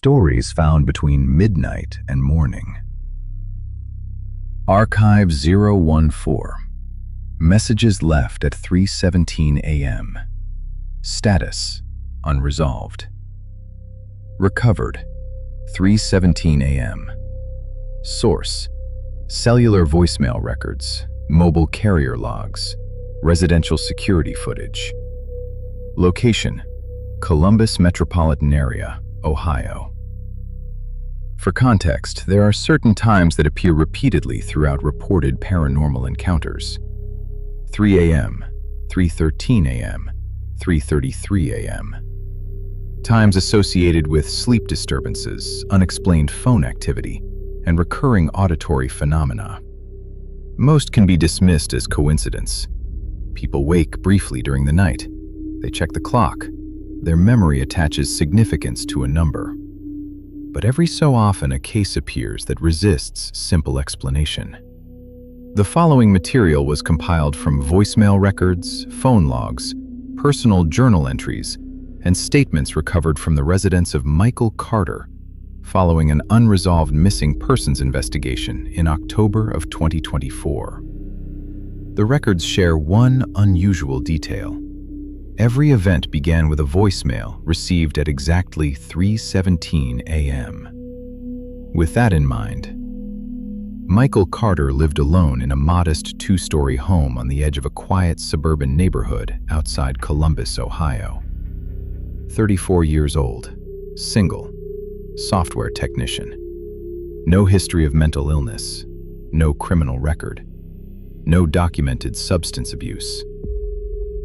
Stories found between midnight and morning. Archive 014. Messages left at 3:17 a.m. Status: unresolved. Recovered: 3:17 a.m. Source: cellular voicemail records, mobile carrier logs, residential security footage. Location: Columbus Metropolitan Area, Ohio. For context, there are certain times that appear repeatedly throughout reported paranormal encounters. 3 a.m., 3:13 a.m., 3:33 a.m. Times associated with sleep disturbances, unexplained phone activity, and recurring auditory phenomena. Most can be dismissed as coincidence. People wake briefly during the night. They check the clock. Their memory attaches significance to a number. But every so often a case appears that resists simple explanation. The following material was compiled from voicemail records, phone logs, personal journal entries, and statements recovered from the residence of Michael Carter following an unresolved missing persons investigation in October of 2024. The records share one unusual detail. Every event began with a voicemail received at exactly 3:17 a.m. With that in mind, Michael Carter lived alone in a modest two-story home on the edge of a quiet suburban neighborhood outside Columbus, Ohio. 34 years old, single, software technician. No history of mental illness, no criminal record, no documented substance abuse.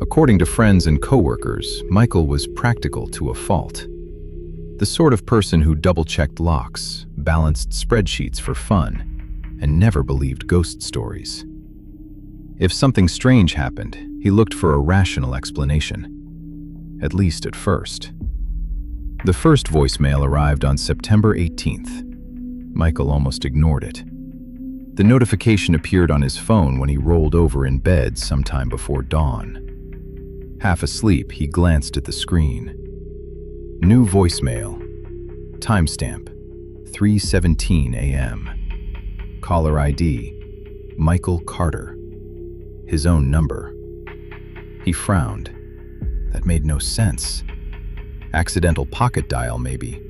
According to friends and coworkers, Michael was practical to a fault. The sort of person who double-checked locks, balanced spreadsheets for fun, and never believed ghost stories. If something strange happened, he looked for a rational explanation, at least at first. The first voicemail arrived on September 18th. Michael almost ignored it. The notification appeared on his phone when he rolled over in bed sometime before dawn. Half asleep, he glanced at the screen. New voicemail. Timestamp: 3:17 a.m. Caller ID: Michael Carter. His own number. He frowned. That made no sense. Accidental pocket dial, maybe.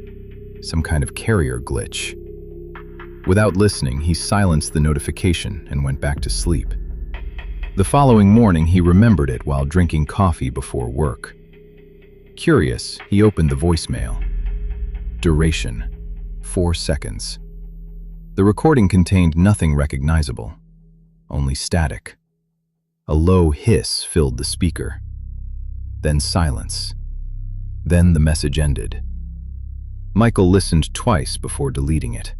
Some kind of carrier glitch. Without listening, he silenced the notification and went back to sleep. The following morning, he remembered it while drinking coffee before work. Curious, he opened the voicemail. Duration: 4 seconds. The recording contained nothing recognizable, only static. A low hiss filled the speaker. Then silence. Then the message ended. Michael listened twice before deleting it.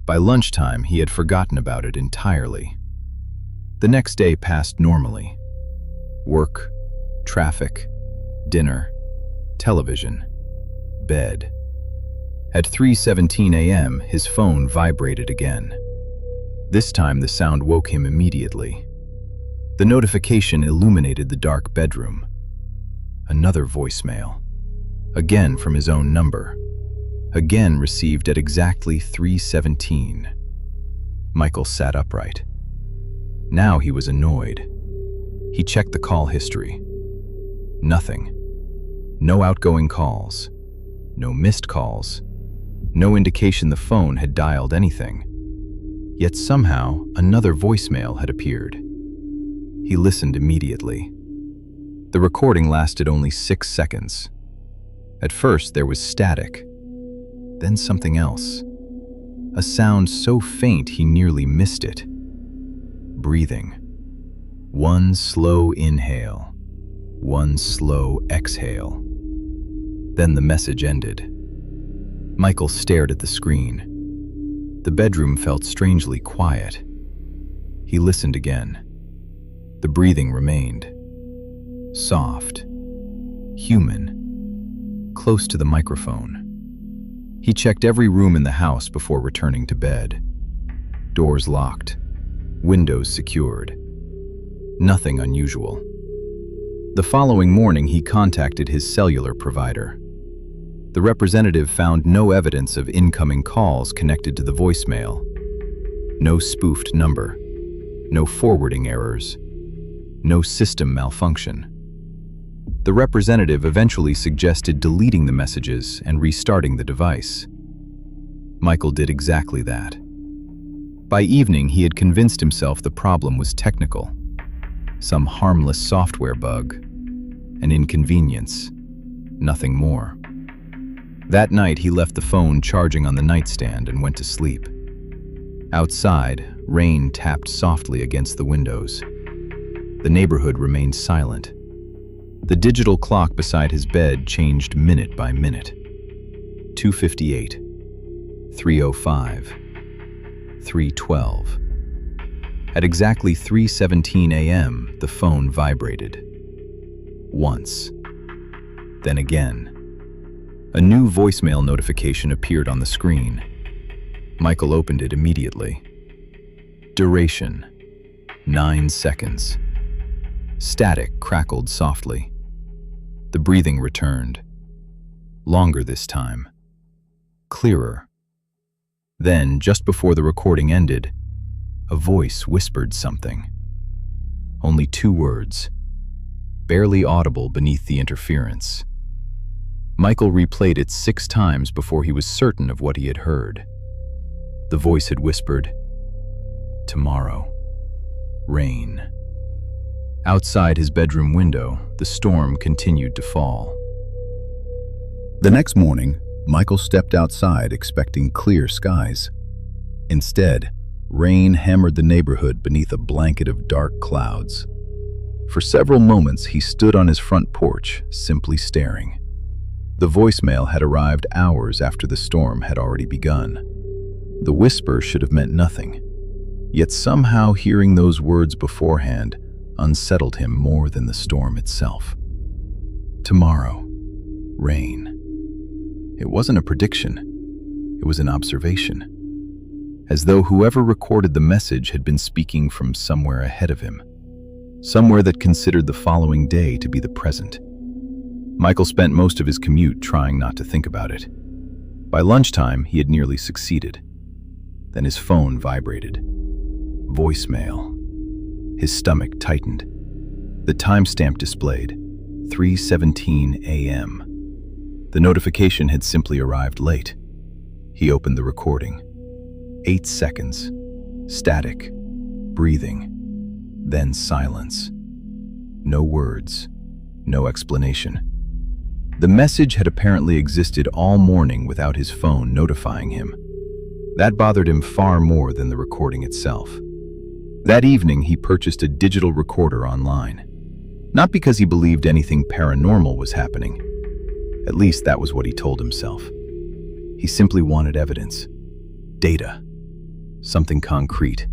By lunchtime, he had forgotten about it entirely. The next day passed normally. Work, traffic, dinner, television, bed. At 3:17 a.m., his phone vibrated again. This time the sound woke him immediately. The notification illuminated the dark bedroom. Another voicemail. Again from his own number. Again received at exactly 3:17. Michael sat upright. Now he was annoyed. He checked the call history. Nothing. No outgoing calls. No missed calls. No indication the phone had dialed anything. Yet somehow, another voicemail had appeared. He listened immediately. The recording lasted only 6 seconds. At first, there was static. Then something else. A sound so faint he nearly missed it. Breathing. One slow inhale. One slow exhale. Then the message ended. Michael stared at the screen. The bedroom felt strangely quiet. He listened again. The breathing remained. Soft. Human. Close to the microphone. He checked every room in the house before returning to bed. Doors locked. Windows secured. Nothing unusual. The following morning, he contacted his cellular provider. The representative found no evidence of incoming calls connected to the voicemail. No spoofed number, no forwarding errors, no system malfunction. The representative eventually suggested deleting the messages and restarting the device. Michael did exactly that. By evening, he had convinced himself the problem was technical, some harmless software bug, an inconvenience, nothing more. That night, he left the phone charging on the nightstand and went to sleep. Outside, rain tapped softly against the windows. The neighborhood remained silent. The digital clock beside his bed changed minute by minute. 2:58, 3:05, 3:12. At exactly 3:17 a.m., the phone vibrated. Once. Then again. A new voicemail notification appeared on the screen. Michael opened it immediately. Duration: 9 seconds. Static crackled softly. The breathing returned. Longer this time. Clearer. Then, just before the recording ended, a voice whispered something. Only 2 words, barely audible beneath the interference. Michael replayed it 6 times before he was certain of what he had heard. The voice had whispered, "Tomorrow. Rain." Outside his bedroom window, the storm continued to fall. The next morning, Michael stepped outside expecting clear skies. Instead, rain hammered the neighborhood beneath a blanket of dark clouds. For several moments, he stood on his front porch, simply staring. The voicemail had arrived hours after the storm had already begun. The whisper should have meant nothing, yet somehow hearing those words beforehand unsettled him more than the storm itself. Tomorrow. Rain. It wasn't a prediction. It was an observation. As though whoever recorded the message had been speaking from somewhere ahead of him. Somewhere that considered the following day to be the present. Michael spent most of his commute trying not to think about it. By lunchtime, he had nearly succeeded. Then his phone vibrated. Voicemail. His stomach tightened. The timestamp displayed, 3:17 a.m. The notification had simply arrived late. He opened the recording. 8 seconds. Static. Breathing. Then silence. No words. No explanation. The message had apparently existed all morning without his phone notifying him. That bothered him far more than the recording itself. That evening, he purchased a digital recorder online. Not because he believed anything paranormal was happening. At least that was what he told himself. He simply wanted evidence. Data. Something concrete.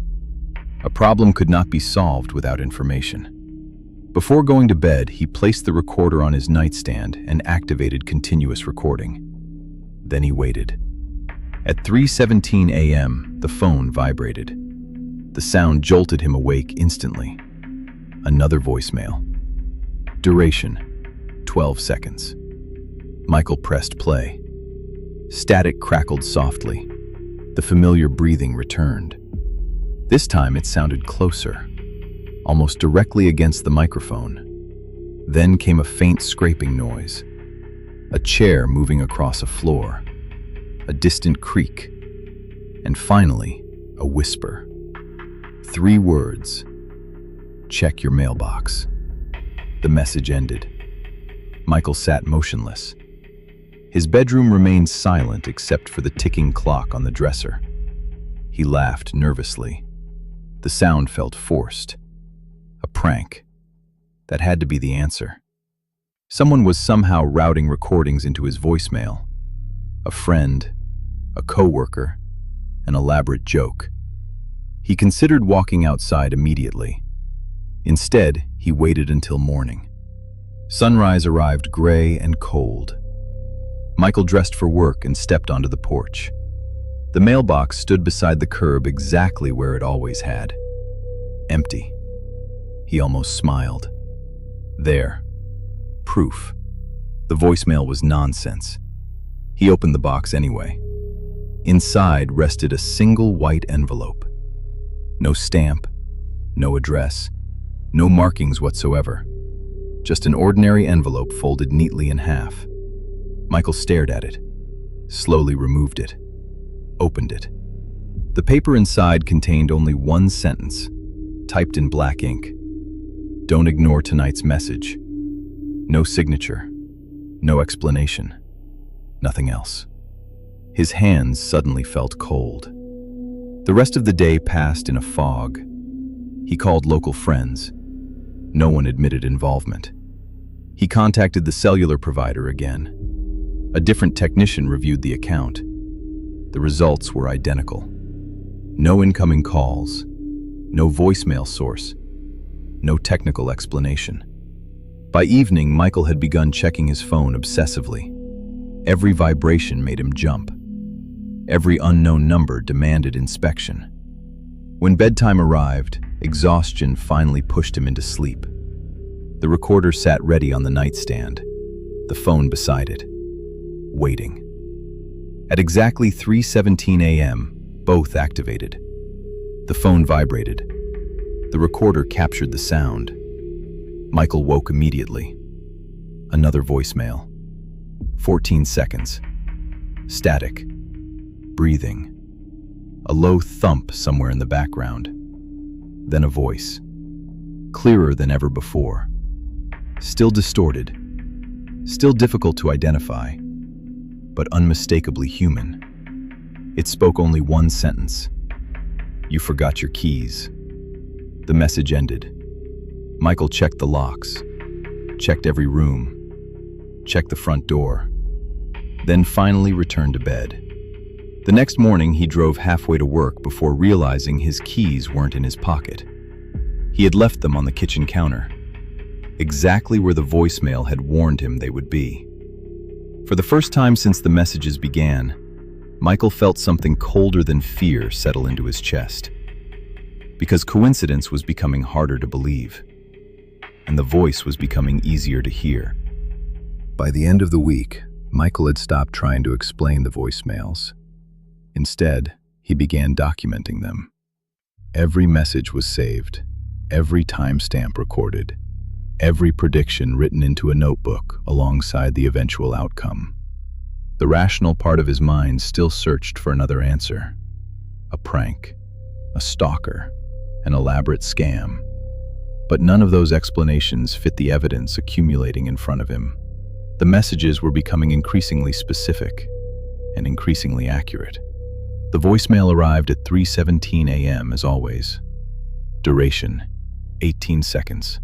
A problem could not be solved without information. Before going to bed, he placed the recorder on his nightstand and activated continuous recording. Then he waited. At 3:17 a.m., the phone vibrated. The sound jolted him awake instantly. Another voicemail. Duration: 12 seconds. Michael pressed play. Static crackled softly. The familiar breathing returned. This time it sounded closer, almost directly against the microphone. Then came a faint scraping noise. A chair moving across a floor. A distant creak. And finally, a whisper. 3 words. Check your mailbox. The message ended. Michael sat motionless. His bedroom remained silent except for the ticking clock on the dresser. He laughed nervously. The sound felt forced. A prank. That had to be the answer. Someone was somehow routing recordings into his voicemail. A friend, a coworker, an elaborate joke. He considered walking outside immediately. Instead, he waited until morning. Sunrise arrived gray and cold. Michael dressed for work and stepped onto the porch. The mailbox stood beside the curb exactly where it always had. Empty. He almost smiled. There. Proof. The voicemail was nonsense. He opened the box anyway. Inside rested a single white envelope. No stamp, no address, no markings whatsoever. Just an ordinary envelope folded neatly in half. Michael stared at it, slowly removed it, opened it. The paper inside contained only one sentence, typed in black ink. Don't ignore tonight's message. No signature, no explanation, nothing else. His hands suddenly felt cold. The rest of the day passed in a fog. He called local friends. No one admitted involvement. He contacted the cellular provider again. A different technician reviewed the account. The results were identical. No incoming calls, no voicemail source, no technical explanation. By evening, Michael had begun checking his phone obsessively. Every vibration made him jump. Every unknown number demanded inspection. When bedtime arrived, exhaustion finally pushed him into sleep. The recorder sat ready on the nightstand, the phone beside it, waiting. At exactly 3:17 a.m., both activated. The phone vibrated. The recorder captured the sound. Michael woke immediately. Another voicemail. 14 seconds. Static. Breathing. A low thump somewhere in the background. Then a voice. Clearer than ever before. Still distorted. Still difficult to identify, but unmistakably human. It spoke only one sentence. You forgot your keys. The message ended. Michael checked the locks, checked every room, checked the front door, then finally returned to bed. The next morning, he drove halfway to work before realizing his keys weren't in his pocket. He had left them on the kitchen counter, exactly where the voicemail had warned him they would be. For the first time since the messages began, Michael felt something colder than fear settle into his chest. Because coincidence was becoming harder to believe, and the voice was becoming easier to hear. By the end of the week, Michael had stopped trying to explain the voicemails. Instead, he began documenting them. Every message was saved, every timestamp recorded, every prediction written into a notebook alongside the eventual outcome. The rational part of his mind still searched for another answer. A prank, a stalker, an elaborate scam. But none of those explanations fit the evidence accumulating in front of him. The messages were becoming increasingly specific and increasingly accurate. The voicemail arrived at 3:17 a.m. as always. Duration, 18 seconds.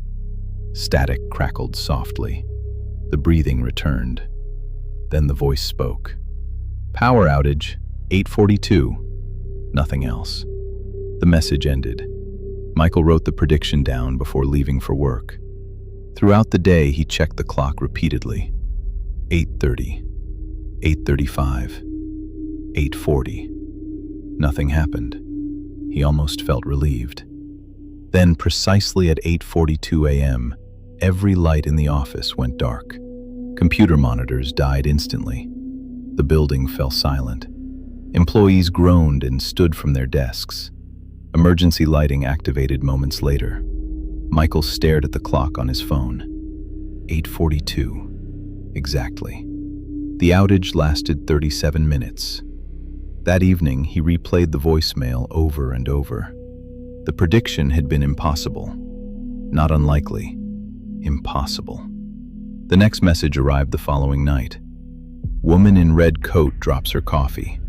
Static crackled softly. The breathing returned. Then the voice spoke. Power outage, 8:42. Nothing else. The message ended. Michael wrote the prediction down before leaving for work. Throughout the day, he checked the clock repeatedly. 8:30, 8:35, 8:40. Nothing happened. He almost felt relieved. Then, precisely at 8:42 a.m., every light in the office went dark. Computer monitors died instantly. The building fell silent. Employees groaned and stood from their desks. Emergency lighting activated moments later. Michael stared at the clock on his phone. 8:42. Exactly. The outage lasted 37 minutes. That evening, he replayed the voicemail over and over. The prediction had been impossible. Not unlikely. Impossible. The next message arrived the following night. Woman in red coat drops her coffee.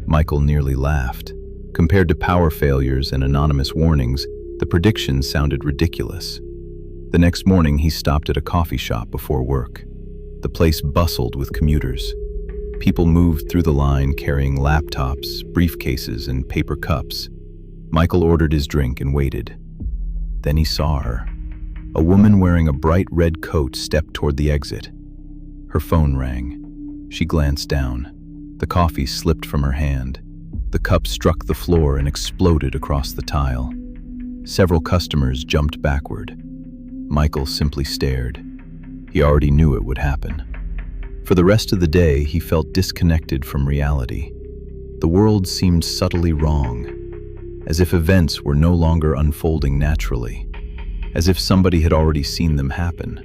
Michael nearly laughed. Compared to power failures and anonymous warnings, the prediction sounded ridiculous. The next morning, he stopped at a coffee shop before work. The place bustled with commuters. People moved through the line carrying laptops, briefcases, and paper cups. Michael ordered his drink and waited. Then he saw her. A woman wearing a bright red coat stepped toward the exit. Her phone rang. She glanced down. The coffee slipped from her hand. The cup struck the floor and exploded across the tile. Several customers jumped backward. Michael simply stared. He already knew it would happen. For the rest of the day, he felt disconnected from reality. The world seemed subtly wrong, as if events were no longer unfolding naturally, as if somebody had already seen them happen.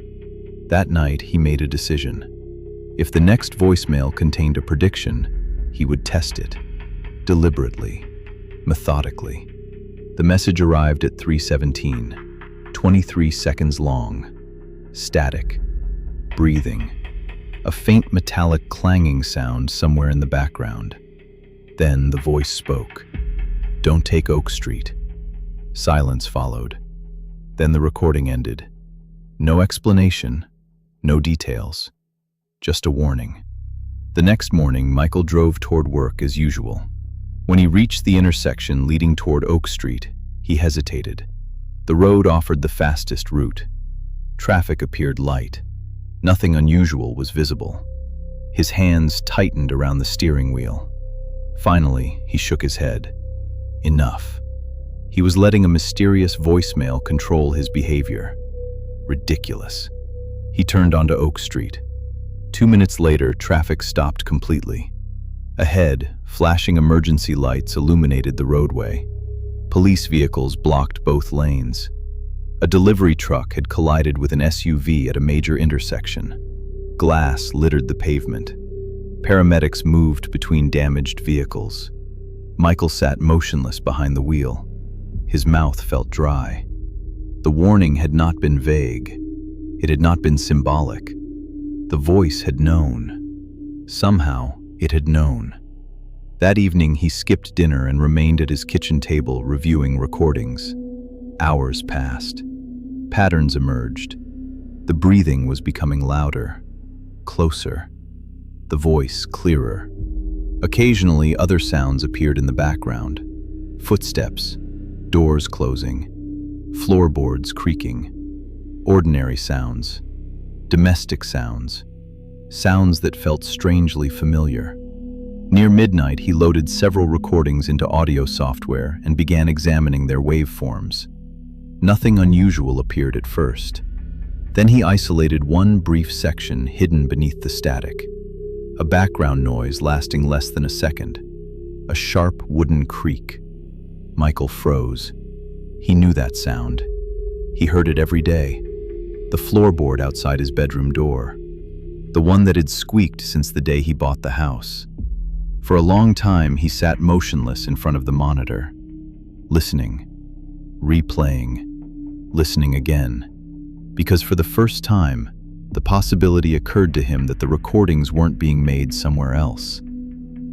That night, he made a decision. If the next voicemail contained a prediction, he would test it, deliberately, methodically. The message arrived at 3:17, 23 seconds long, static, breathing, a faint metallic clanging sound somewhere in the background. Then the voice spoke. "Don't take Oak Street." Silence followed. Then the recording ended. No explanation, no details, just a warning. The next morning, Michael drove toward work as usual. When he reached the intersection leading toward Oak Street, he hesitated. The road offered the fastest route. Traffic appeared light. Nothing unusual was visible. His hands tightened around the steering wheel. Finally, he shook his head. Enough. He was letting a mysterious voicemail control his behavior. Ridiculous. He turned onto Oak Street. 2 minutes later, traffic stopped completely. Ahead, flashing emergency lights illuminated the roadway. Police vehicles blocked both lanes. A delivery truck had collided with an SUV at a major intersection. Glass littered the pavement. Paramedics moved between damaged vehicles. Michael sat motionless behind the wheel. His mouth felt dry. The warning had not been vague. It had not been symbolic. The voice had known. Somehow, it had known. That evening, he skipped dinner and remained at his kitchen table reviewing recordings. Hours passed. Patterns emerged. The breathing was becoming louder, closer. The voice clearer. Occasionally, other sounds appeared in the background. Footsteps, doors closing, floorboards creaking. Ordinary sounds, domestic sounds, sounds that felt strangely familiar. Near midnight, he loaded several recordings into audio software and began examining their waveforms. Nothing unusual appeared at first. Then he isolated one brief section hidden beneath the static. A background noise lasting less than a second. A sharp wooden creak. Michael froze. He knew that sound. He heard it every day. The floorboard outside his bedroom door. The one that had squeaked since the day he bought the house. For a long time, he sat motionless in front of the monitor, listening, replaying, listening again, because for the first time, the possibility occurred to him that the recordings weren't being made somewhere else.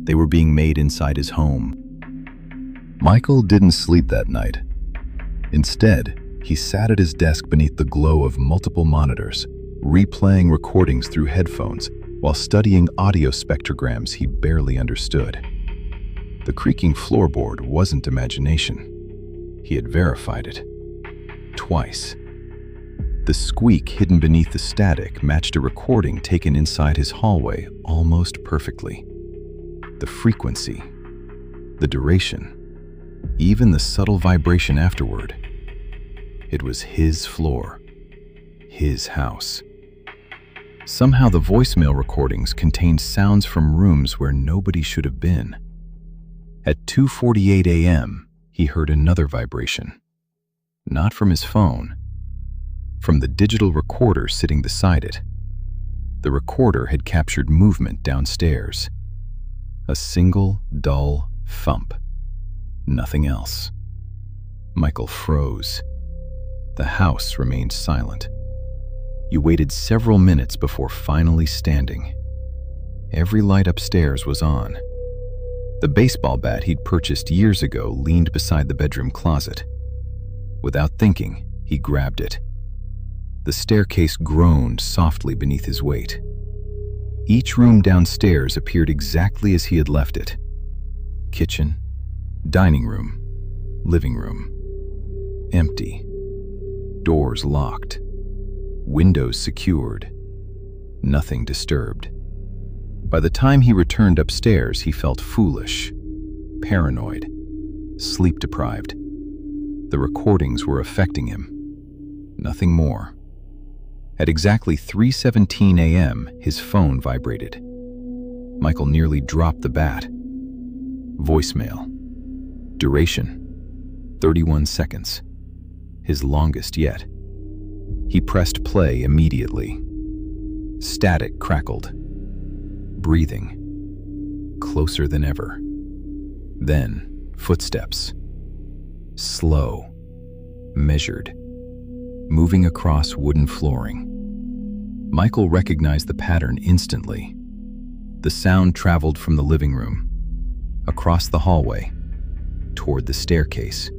They were being made inside his home. Michael didn't sleep that night. Instead, he sat at his desk beneath the glow of multiple monitors, replaying recordings through headphones while studying audio spectrograms he barely understood. The creaking floorboard wasn't imagination. He had verified it. Twice. The squeak hidden beneath the static matched a recording taken inside his hallway almost perfectly. The frequency, the duration, even the subtle vibration afterward. It was his floor, his house. Somehow the voicemail recordings contained sounds from rooms where nobody should have been. At 2:48 a.m., he heard another vibration. Not from his phone, from the digital recorder sitting beside it. The recorder had captured movement downstairs. A single, dull thump. Nothing else. Michael froze. The house remained silent. You waited several minutes before finally standing. Every light upstairs was on. The baseball bat he'd purchased years ago leaned beside the bedroom closet. Without thinking, he grabbed it. The staircase groaned softly beneath his weight. Each room downstairs appeared exactly as he had left it. Kitchen, dining room, living room. Empty. Doors locked. Windows secured. Nothing disturbed. By the time he returned upstairs, he felt foolish, paranoid, sleep-deprived. The recordings were affecting him. Nothing more. At exactly 3:17 a.m., his phone vibrated. Michael nearly dropped the bat. Voicemail. Duration: 31 seconds. His longest yet. He pressed play immediately. Static crackled. Breathing. Closer than ever. Then, footsteps. Slow. Measured. Moving across wooden flooring. Michael recognized the pattern instantly. The sound traveled from the living room, across the hallway, toward the staircase,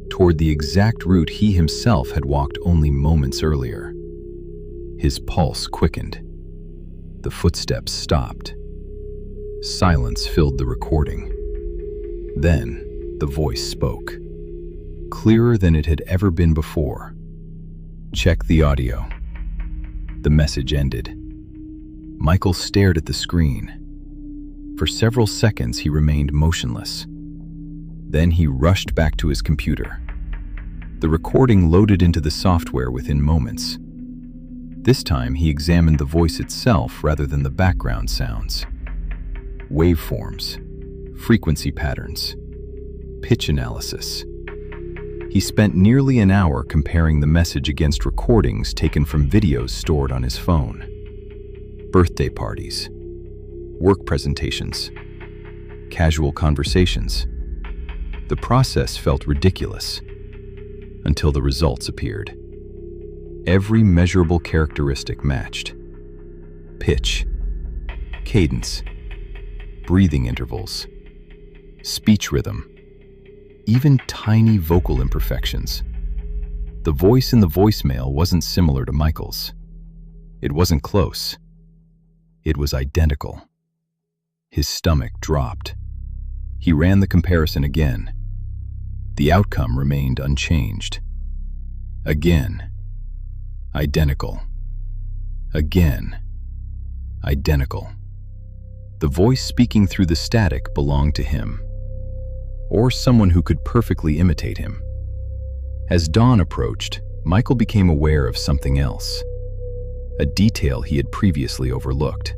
toward the exact route he himself had walked only moments earlier. His pulse quickened. The footsteps stopped. Silence filled the recording. Then, the voice spoke, clearer than it had ever been before. "Check the audio." The message ended. Michael stared at the screen. For several seconds, he remained motionless. Then he rushed back to his computer. The recording loaded into the software within moments. This time, he examined the voice itself rather than the background sounds. Waveforms, frequency patterns, pitch analysis. He spent nearly an hour comparing the message against recordings taken from videos stored on his phone. Birthday parties, work presentations, casual conversations. The process felt ridiculous until the results appeared. Every measurable characteristic matched. Pitch, cadence, breathing intervals, speech rhythm, even tiny vocal imperfections. The voice in the voicemail wasn't similar to Michael's. It wasn't close. It was identical. His stomach dropped. He ran the comparison again. The outcome remained unchanged. Again. Identical. Again. Identical. The voice speaking through the static belonged to him, or someone who could perfectly imitate him. As dawn approached, Michael became aware of something else, a detail he had previously overlooked.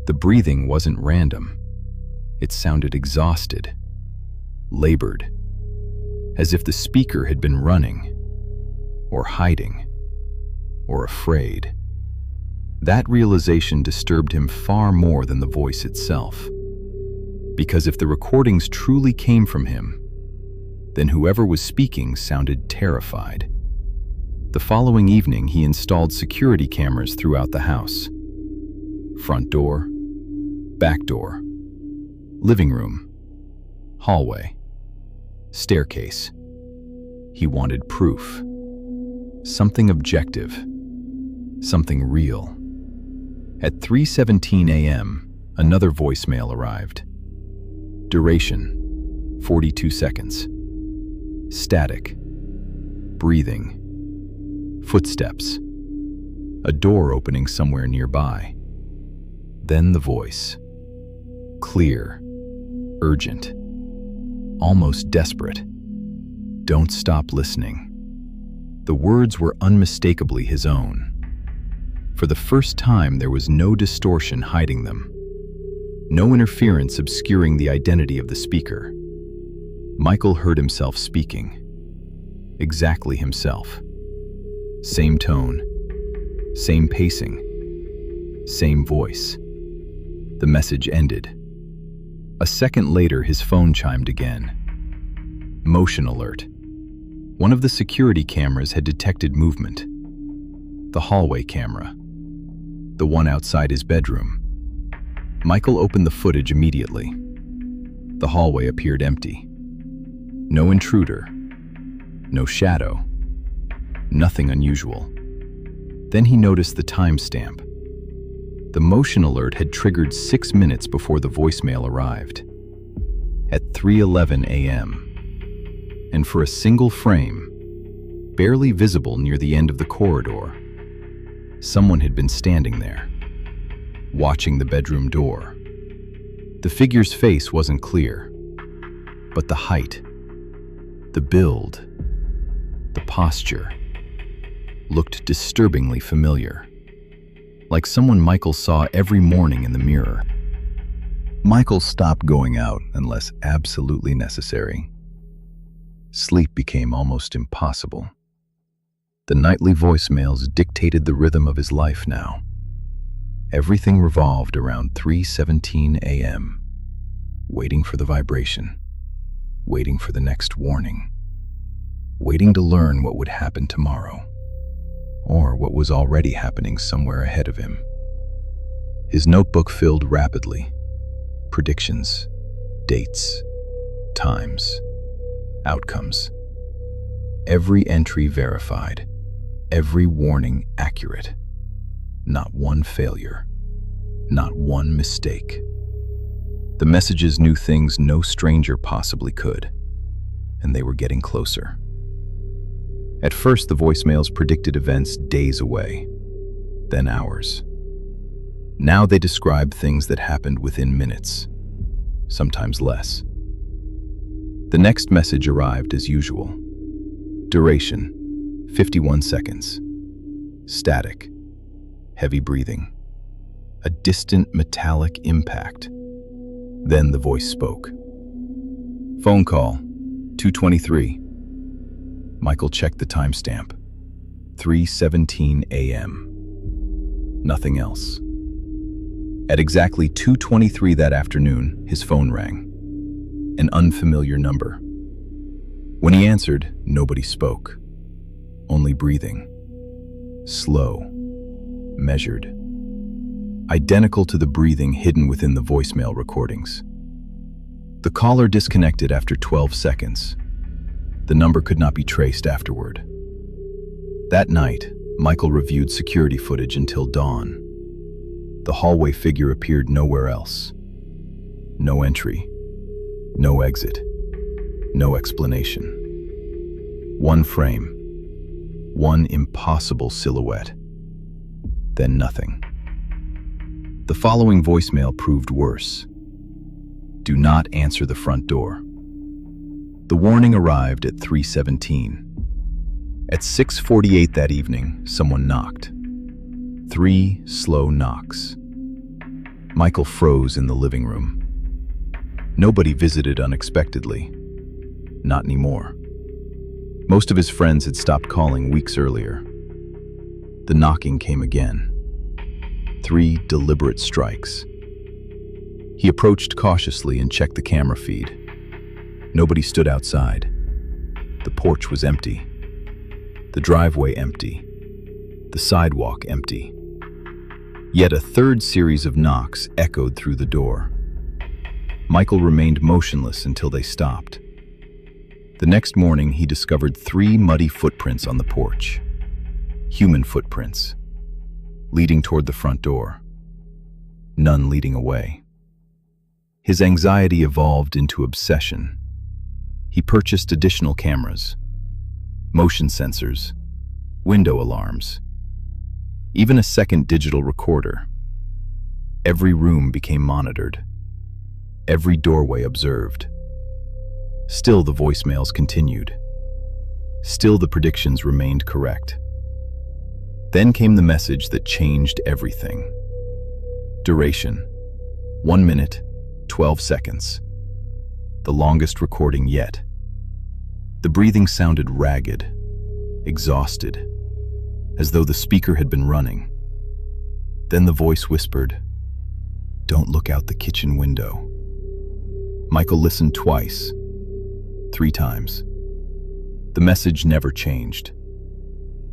The breathing wasn't random. It sounded exhausted, labored, as if the speaker had been running, or hiding, or afraid. That realization disturbed him far more than the voice itself. Because if the recordings truly came from him, then whoever was speaking sounded terrified. The following evening, he installed security cameras throughout the house. Front door, back door, living room, hallway, staircase. He wanted proof. Something objective. Something real. At 3:17 a.m., another voicemail arrived. Duration: 42 seconds. Static. Breathing. Footsteps. A door opening somewhere nearby. Then the voice. Clear. Urgent. Almost desperate. "Don't stop listening." The words were unmistakably his own. For the first time, there was no distortion hiding them. No interference obscuring the identity of the speaker. Michael heard himself speaking. Exactly himself. Same tone. Same pacing. Same voice. The message ended. A second later, his phone chimed again. Motion alert. One of the security cameras had detected movement. The hallway camera. The one outside his bedroom. Michael opened the footage immediately. The hallway appeared empty. No intruder. No shadow. Nothing unusual. Then he noticed the timestamp. The motion alert had triggered 6 minutes before the voicemail arrived. At 3:11 a.m. And for a single frame, barely visible near the end of the corridor, someone had been standing there, watching the bedroom door. The figure's face wasn't clear, but the height, the build, the posture, looked disturbingly familiar, like someone Michael saw every morning in the mirror. Michael stopped going out unless absolutely necessary. Sleep became almost impossible. The nightly voicemails dictated the rhythm of his life now. Everything revolved around 3:17 a.m., waiting for the vibration, waiting for the next warning, waiting to learn what would happen tomorrow, or what was already happening somewhere ahead of him. His notebook filled rapidly. Predictions, dates, times, outcomes. Every entry verified, every warning accurate. Not one failure, not one mistake. The messages knew things no stranger possibly could, and they were getting closer. At first, the voicemails predicted events days away, then hours. Now they described things that happened within minutes, sometimes less. The next message arrived as usual. Duration, 51 seconds. Static, heavy breathing. A distant metallic impact. Then the voice spoke. Phone call, 2:23. Michael checked the timestamp. 3:17 a.m. Nothing else. At exactly 2:23 that afternoon, his phone rang. An unfamiliar number. When he answered, nobody spoke. Only breathing. Slow. Measured. Identical to the breathing hidden within the voicemail recordings. The caller disconnected after 12 seconds. The number could not be traced afterward. That night, Michael reviewed security footage until dawn. The hallway figure appeared nowhere else. No entry, no exit, no explanation. One frame, one impossible silhouette, then nothing. The following voicemail proved worse. Do not answer the front door. The warning arrived at 3:17. At 6:48 that evening, someone knocked. 3 slow knocks. Michael froze in the living room. Nobody visited unexpectedly. Not anymore. Most of his friends had stopped calling weeks earlier. The knocking came again. 3 deliberate strikes. He approached cautiously and checked the camera feed. Nobody stood outside. The porch was empty. The driveway empty. The sidewalk empty. Yet a third series of knocks echoed through the door. Michael remained motionless until they stopped. The next morning, he discovered 3 muddy footprints on the porch. Human footprints, leading toward the front door. None leading away. His anxiety evolved into obsession. He purchased additional cameras, motion sensors, window alarms, even a second digital recorder. Every room became monitored. Every doorway observed. Still the voicemails continued. Still the predictions remained correct. Then came the message that changed everything. Duration, 1 minute, 12 seconds. The longest recording yet. The breathing sounded ragged, exhausted, as though the speaker had been running. Then the voice whispered, "Don't look out the kitchen window." Michael listened twice, 3 times. The message never changed.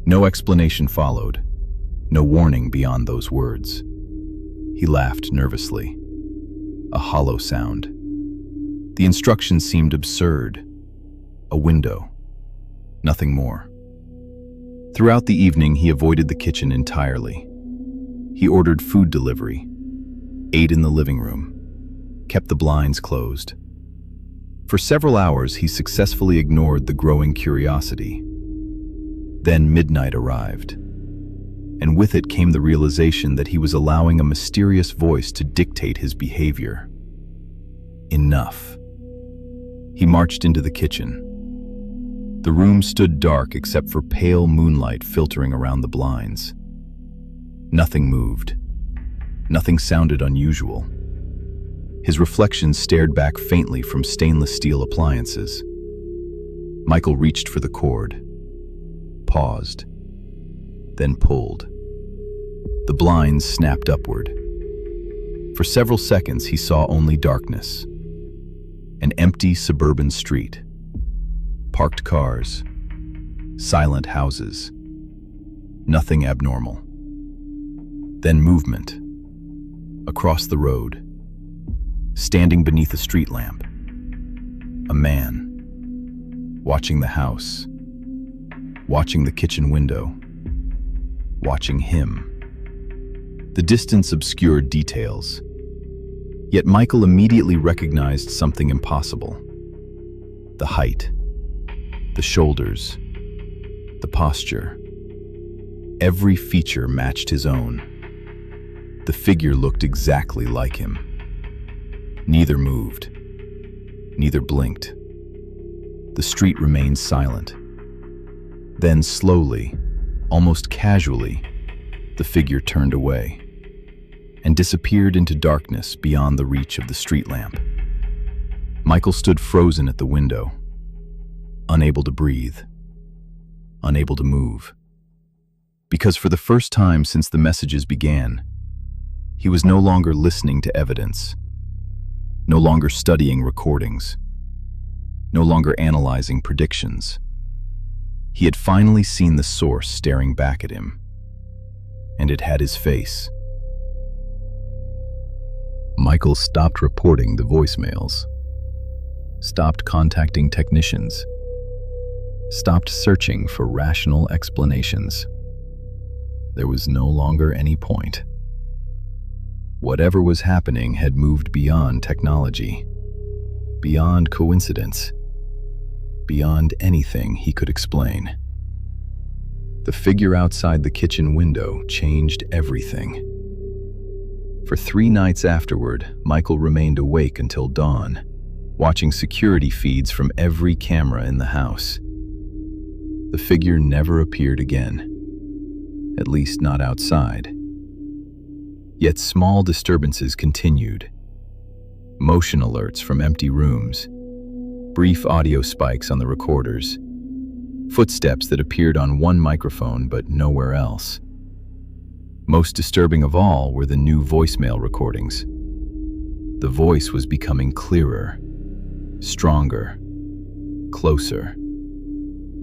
No explanation followed, no warning beyond those words. He laughed nervously. A hollow sound. The instructions seemed absurd. A window. Nothing more. Throughout the evening, he avoided the kitchen entirely. He ordered food delivery, ate in the living room, kept the blinds closed. For several hours, he successfully ignored the growing curiosity. Then midnight arrived, and with it came the realization that he was allowing a mysterious voice to dictate his behavior. Enough. He marched into the kitchen. The room stood dark except for pale moonlight filtering around the blinds. Nothing moved. Nothing sounded unusual. His reflection stared back faintly from stainless steel appliances. Michael reached for the cord, paused, then pulled. The blinds snapped upward. For several seconds, he saw only darkness. An empty suburban street. Parked cars. Silent houses. Nothing abnormal. Then movement. Across the road. Standing beneath a street lamp. A man. Watching the house. Watching the kitchen window. Watching him. The distance obscured details. Yet Michael immediately recognized something impossible. The height. The shoulders. The posture. Every feature matched his own. The figure looked exactly like him. Neither moved. Neither blinked. The street remained silent. Then slowly, almost casually, the figure turned away and disappeared into darkness beyond the reach of the street lamp. Michael stood frozen at the window, unable to breathe, unable to move. Because for the first time since the messages began, he was no longer listening to evidence, no longer studying recordings, no longer analyzing predictions. He had finally seen the source staring back at him, and it had his face. Michael stopped reporting the voicemails, stopped contacting technicians, stopped searching for rational explanations. There was no longer any point. Whatever was happening had moved beyond technology, beyond coincidence, beyond anything he could explain. The figure outside the kitchen window changed everything. For 3 nights afterward, Michael remained awake until dawn, watching security feeds from every camera in the house. The figure never appeared again, at least not outside. Yet small disturbances continued. Motion alerts from empty rooms, brief audio spikes on the recorders, footsteps that appeared on one microphone but nowhere else. Most disturbing of all were the new voicemail recordings. The voice was becoming clearer, stronger, closer.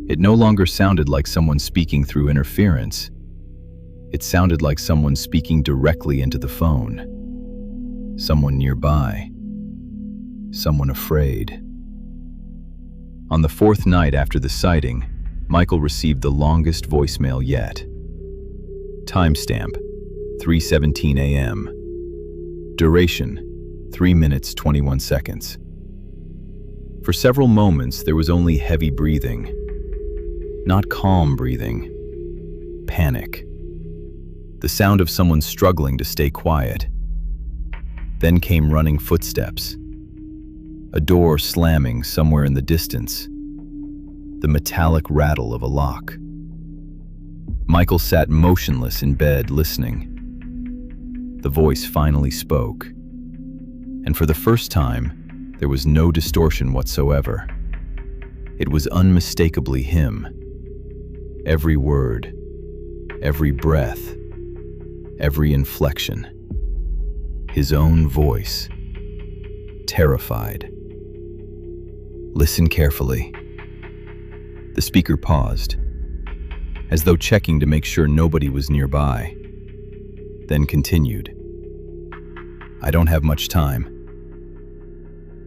It no longer sounded like someone speaking through interference. It sounded like someone speaking directly into the phone. Someone nearby. Someone afraid. On the 4th night after the sighting, Michael received the longest voicemail yet. Timestamp, 3:17 a.m. Duration, 3 minutes 21 seconds. For several moments, there was only heavy breathing. Not calm breathing. Panic. The sound of someone struggling to stay quiet. Then came running footsteps. A door slamming somewhere in the distance. The metallic rattle of a lock. Michael sat motionless in bed, listening. The voice finally spoke. And for the first time, there was no distortion whatsoever. It was unmistakably him. Every word, every breath, every inflection. His own voice. Terrified. Listen carefully. The speaker paused, as though checking to make sure nobody was nearby, then continued. I don't have much time.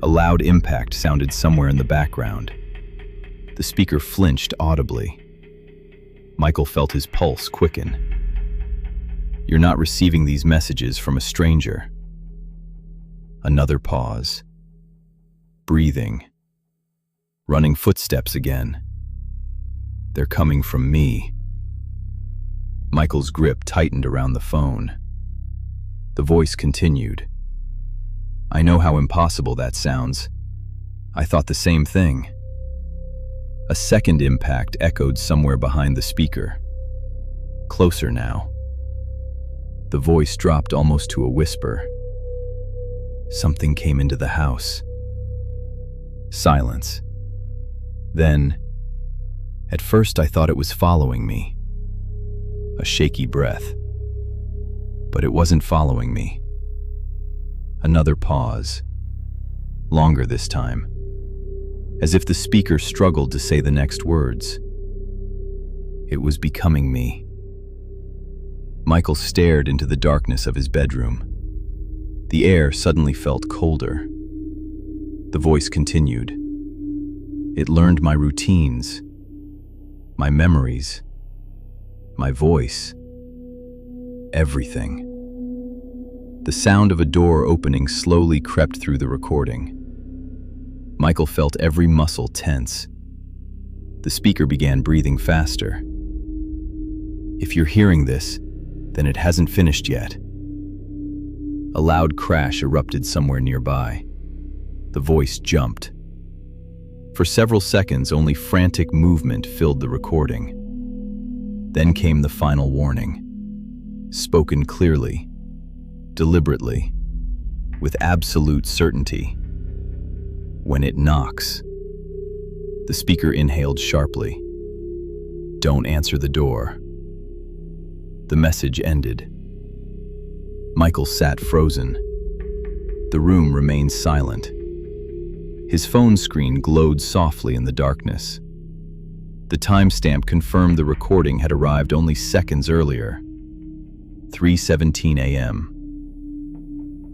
A loud impact sounded somewhere in the background. The speaker flinched audibly. Michael felt his pulse quicken. You're not receiving these messages from a stranger. Another pause. Breathing. Running footsteps again. They're coming from me. Michael's grip tightened around the phone. The voice continued. I know how impossible that sounds. I thought the same thing. A second impact echoed somewhere behind the speaker. Closer now. The voice dropped almost to a whisper. Something came into the house. Silence. Then, at first I thought it was following me. A shaky breath. But it wasn't following me. Another pause. Longer this time. As if the speaker struggled to say the next words. It was becoming me. Michael stared into the darkness of his bedroom. The air suddenly felt colder. The voice continued. It learned my routines, my memories, my voice, everything. The sound of a door opening slowly crept through the recording. Michael felt every muscle tense. The speaker began breathing faster. If you're hearing this, then it hasn't finished yet. A loud crash erupted somewhere nearby. The voice jumped. For several seconds, only frantic movement filled the recording. Then came the final warning, spoken clearly, deliberately, with absolute certainty. When it knocks. The speaker inhaled sharply. Don't answer the door. The message ended. Michael sat frozen. The room remained silent. His phone screen glowed softly in the darkness. The timestamp confirmed the recording had arrived only seconds earlier. 3:17 a.m.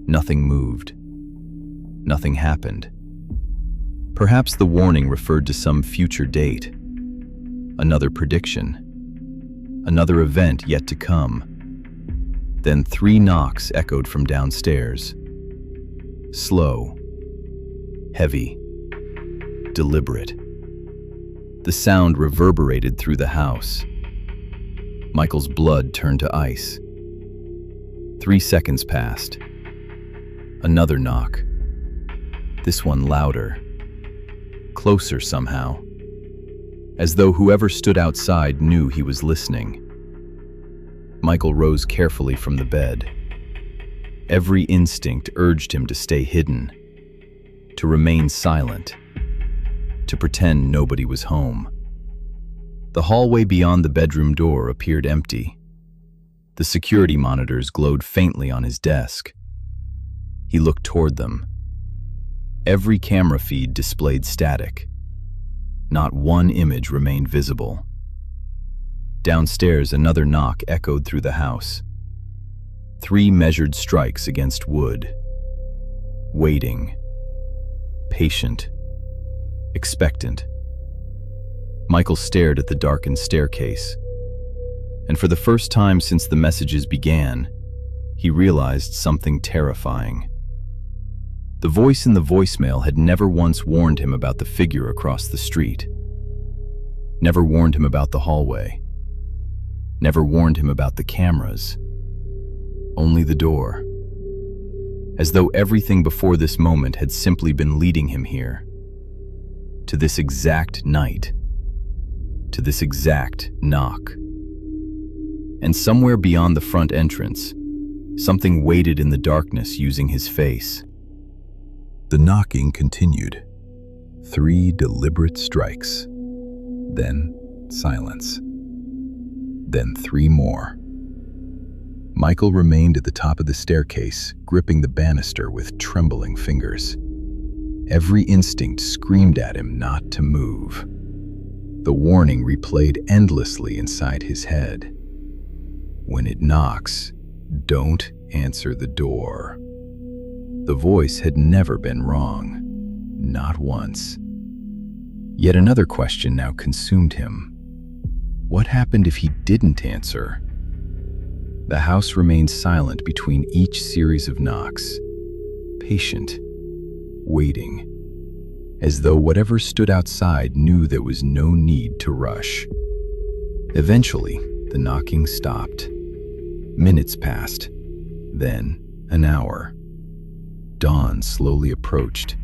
Nothing moved. Nothing happened. Perhaps the warning referred to some future date. Another prediction. Another event yet to come. Then 3 knocks echoed from downstairs. Slow. Heavy. Deliberate. The sound reverberated through the house. Michael's blood turned to ice. 3 seconds passed. Another knock. This one louder. Closer somehow. As though whoever stood outside knew he was listening. Michael rose carefully from the bed. Every instinct urged him to stay hidden, to remain silent, to pretend nobody was home. The hallway beyond the bedroom door appeared empty. The security monitors glowed faintly on his desk. He looked toward them. Every camera feed displayed static. Not one image remained visible. Downstairs, another knock echoed through the house. 3 measured strikes against wood. Waiting. Patient. Expectant. Michael stared at the darkened staircase. And for the first time since the messages began, he realized something terrifying. The voice in the voicemail had never once warned him about the figure across the street. Never warned him about the hallway. Never warned him about the cameras. Only the door. As though everything before this moment had simply been leading him here. To this exact night. To this exact knock. And somewhere beyond the front entrance, something waited in the darkness using his face. The knocking continued. 3 deliberate strikes. Then silence. Then 3 more. Michael remained at the top of the staircase, gripping the banister with trembling fingers. Every instinct screamed at him not to move. The warning replayed endlessly inside his head. When it knocks, don't answer the door. The voice had never been wrong. Not once. Yet another question now consumed him. What happened if he didn't answer? The house remained silent between each series of knocks. Patient. Waiting. As though whatever stood outside knew there was no need to rush. Eventually, the knocking stopped. Minutes passed. Then, an hour. Dawn slowly approached.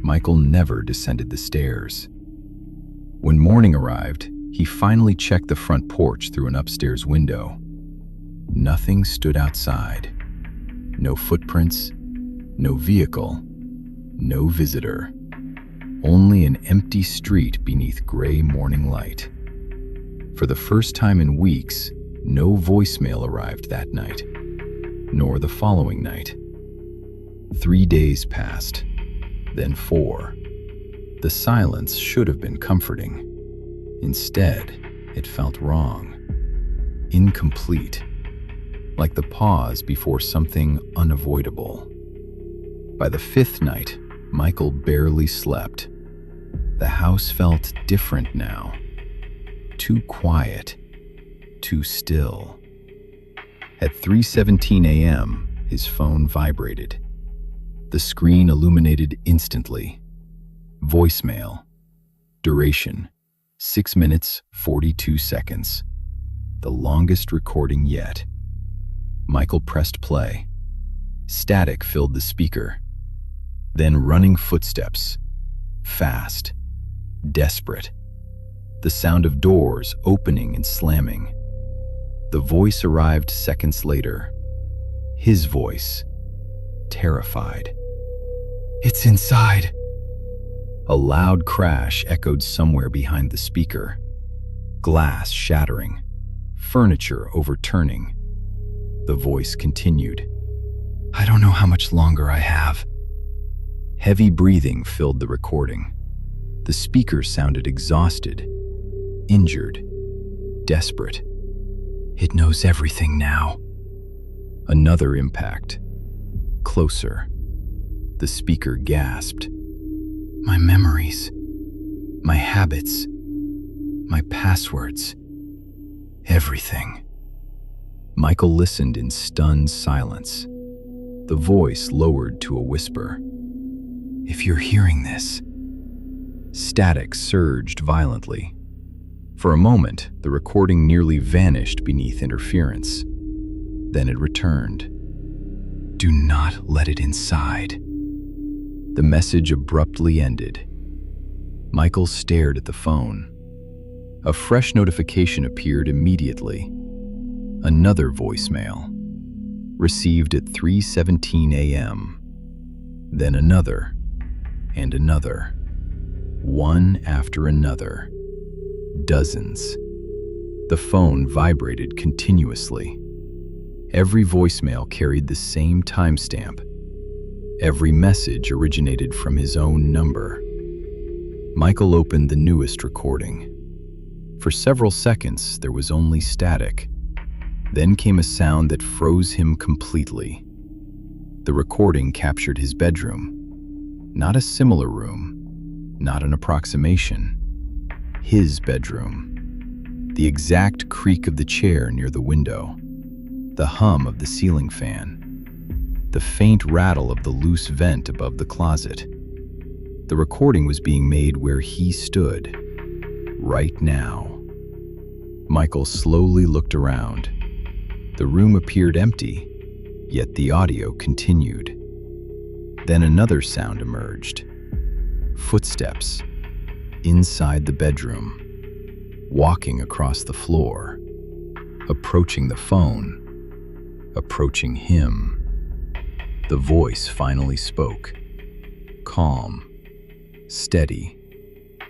Michael never descended the stairs. When morning arrived, he finally checked the front porch through an upstairs window. Nothing stood outside. No footprints, no vehicle, no visitor. Only an empty street beneath gray morning light. For the first time in weeks, no voicemail arrived that night, nor the following night. 3 days passed, then 4. The silence should have been comforting. Instead, it felt wrong, incomplete, like the pause before something unavoidable. By the 5th night, Michael barely slept. The house felt different now. Too quiet, too still. At 3:17 a.m., his phone vibrated. The screen illuminated instantly. Voicemail. Duration, 6 minutes, 42 seconds. The longest recording yet. Michael pressed play. Static filled the speaker. Then running footsteps. Fast. Desperate. The sound of doors opening and slamming. The voice arrived seconds later. His voice. Terrified. "It's inside." A loud crash echoed somewhere behind the speaker. Glass shattering. Furniture overturning. The voice continued. "I don't know how much longer I have." Heavy breathing filled the recording. The speaker sounded exhausted, injured, desperate. "It knows everything now." Another impact. Closer. The speaker gasped. "My memories, my habits, my passwords, everything." Michael listened in stunned silence. The voice lowered to a whisper. "If you're hearing this..." Static surged violently. For a moment, the recording nearly vanished beneath interference. Then it returned. "Do not let it inside." The message abruptly ended. Michael stared at the phone. A fresh notification appeared immediately. Another voicemail. Received at 3:17 a.m. Then another, and another. One after another. Dozens. The phone vibrated continuously. Every voicemail carried the same timestamp. Every message originated from his own number. Michael opened the newest recording. For several seconds, there was only static. Then came a sound that froze him completely. The recording captured his bedroom. Not a similar room, not an approximation. His bedroom. The exact creak of the chair near the window. The hum of the ceiling fan. The faint rattle of the loose vent above the closet. The recording was being made where he stood, right now. Michael slowly looked around. The room appeared empty, yet the audio continued. Then another sound emerged. Footsteps. Inside the bedroom. Walking across the floor. Approaching the phone. Approaching him. The voice finally spoke. Calm. Steady.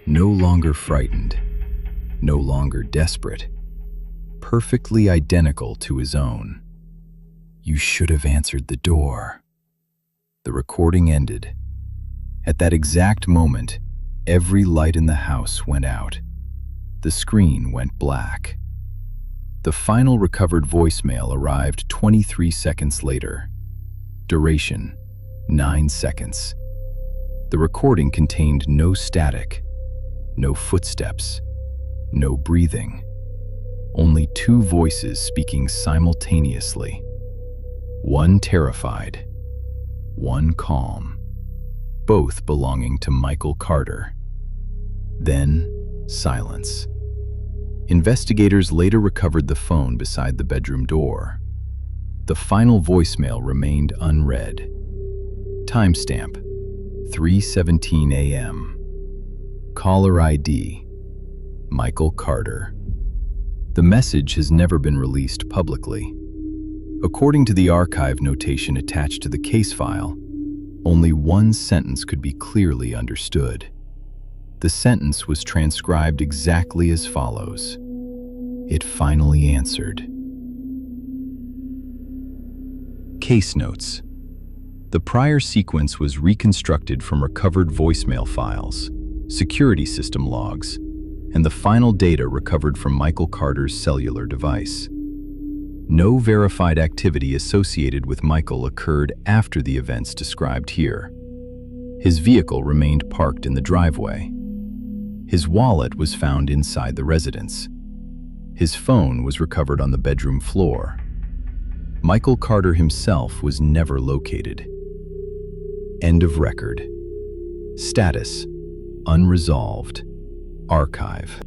No longer frightened. No longer desperate. Perfectly identical to his own. "You should have answered the door." The recording ended. At that exact moment, every light in the house went out. The screen went black. The final recovered voicemail arrived 23 seconds later. Duration, 9 seconds. The recording contained no static, no footsteps, no breathing. Only 2 voices speaking simultaneously. One terrified, one calm, both belonging to Michael Carter. Then, silence. Investigators later recovered the phone beside the bedroom door. The final voicemail remained unread. Timestamp, 3:17 a.m. Caller ID, Michael Carter. The message has never been released publicly. According to the archive notation attached to the case file, only one sentence could be clearly understood. The sentence was transcribed exactly as follows: "It finally answered." Case notes. The prior sequence was reconstructed from recovered voicemail files, security system logs, and the final data recovered from Michael Carter's cellular device. No verified activity associated with Michael occurred after the events described here. His vehicle remained parked in the driveway. His wallet was found inside the residence. His phone was recovered on the bedroom floor. Michael Carter himself was never located. End of record. Status: Unresolved. Archive.